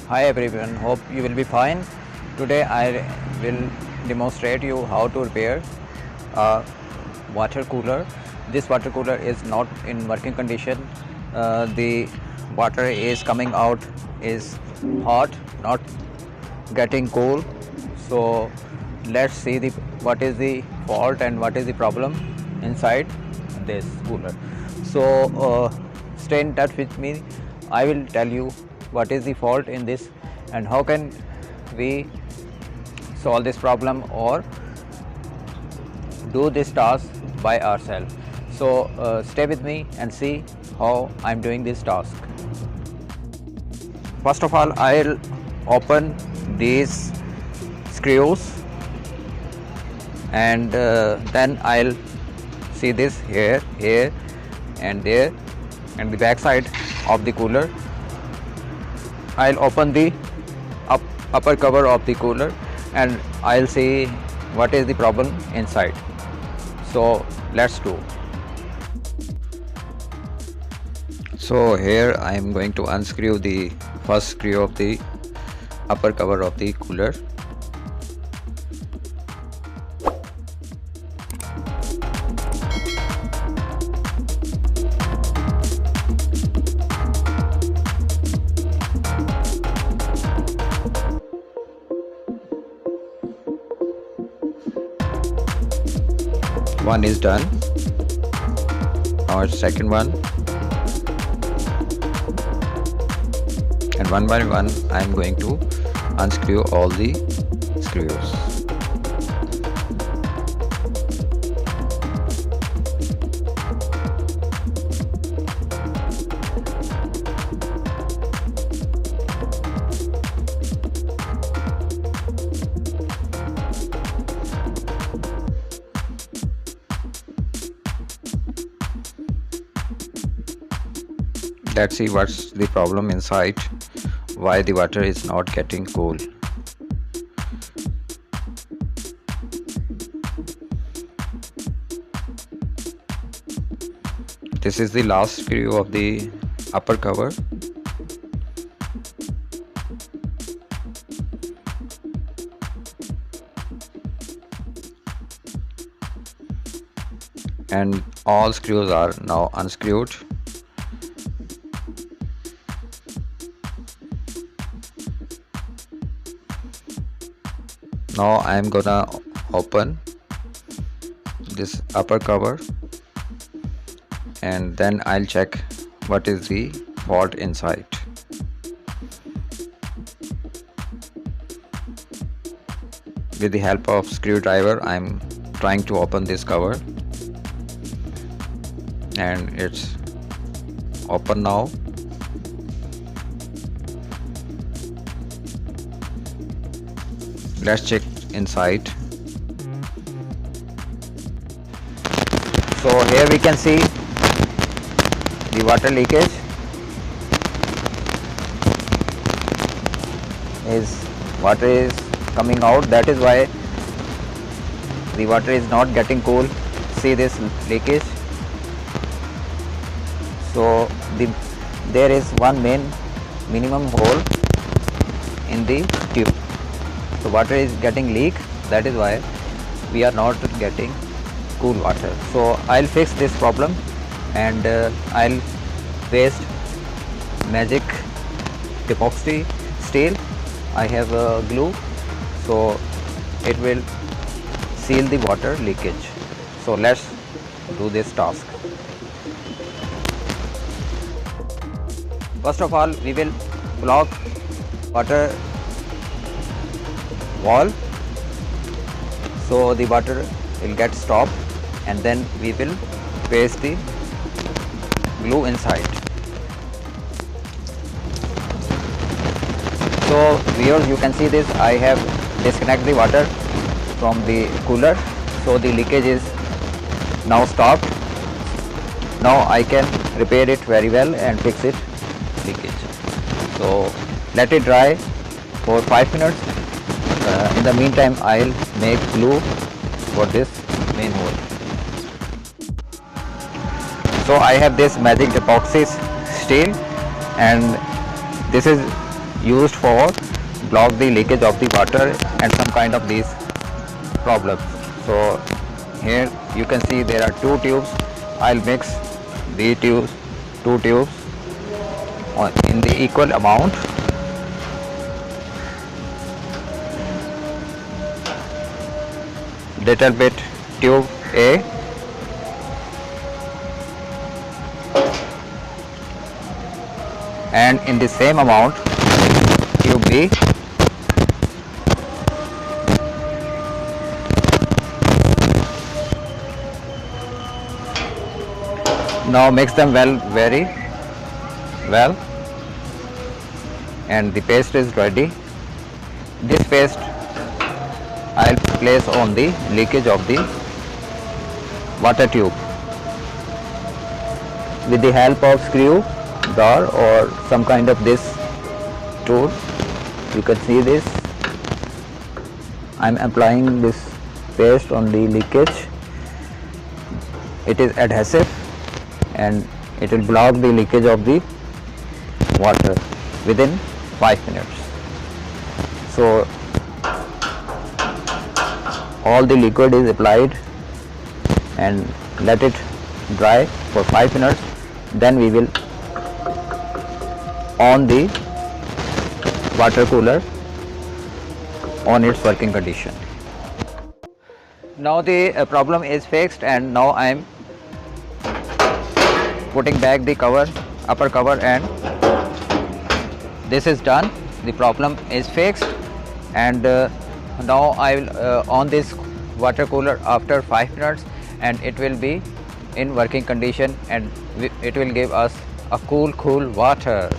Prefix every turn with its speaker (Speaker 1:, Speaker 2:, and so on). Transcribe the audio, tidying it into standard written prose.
Speaker 1: Hi everyone, hope you will be fine. Today I will demonstrate you how to repair a water cooler. This water cooler is not in working condition. The water is coming out is hot, not getting cool. So let's see what is the fault and what is the problem inside this cooler. So stay in touch with me. I will tell you what is the fault in this and how can we solve this problem or do this task by ourselves. So stay with me and see how I'm doing this task. First of all, I'll open these screws and then I'll see this here and there and the back side of the cooler. I'll open the upper cover of the cooler and I'll see what is the problem inside. So let's do. So here I am going to unscrew the first screw of the upper cover of the cooler. One is done. Now second one, and one by one I am going to unscrew all the screws. Let's see what's the problem inside, why the water is not getting cool. This is the last screw of the upper cover. And all screws are now unscrewed. Now I am gonna open this upper cover and then I'll check what is the fault inside. With the help of screwdriver I am trying to open this cover and it's open now. Let's check inside. So here we can see the water leakage water is coming out. That is why the water is not getting cool. See this leakage. So there is one minimum hole in the tube. So water is getting leak, that is why we are not getting cool water. So I'll fix this problem and I'll paste magic epoxy steel. I have glue, so it will seal the water leakage. So let's do this task. First of all, we will block water wall so the water will get stopped, and then we will paste the glue inside. So viewers, you can see this, I have disconnected the water from the cooler, so the leakage is now stopped. Now I can repair it very well and fix it leakage. So let it dry for 5 minutes. In the meantime, I'll make glue for this main hole. So I have this magic epoxy steel, and this is used for block the leakage of the water and some kind of these problems. So here you can see there are two tubes. I'll mix the two tubes in the equal amount. Little bit tube A and in the same amount tube B. Now mix them very well, and the paste is ready. This paste I'll place on the leakage of the water tube with the help of screw bar or some kind of this tool. You can see this. I'm applying this paste on the leakage. It is adhesive and it will block the leakage of the water within 5 minutes. So all the liquid is applied and let it dry for 5 minutes. Then we will on the water cooler on its working condition. Now the problem is fixed, and now I am putting back the cover, upper cover, and this is done. The problem is fixed, and now I will on this water cooler after 5 minutes, and it will be in working condition, and it will give us a cool water.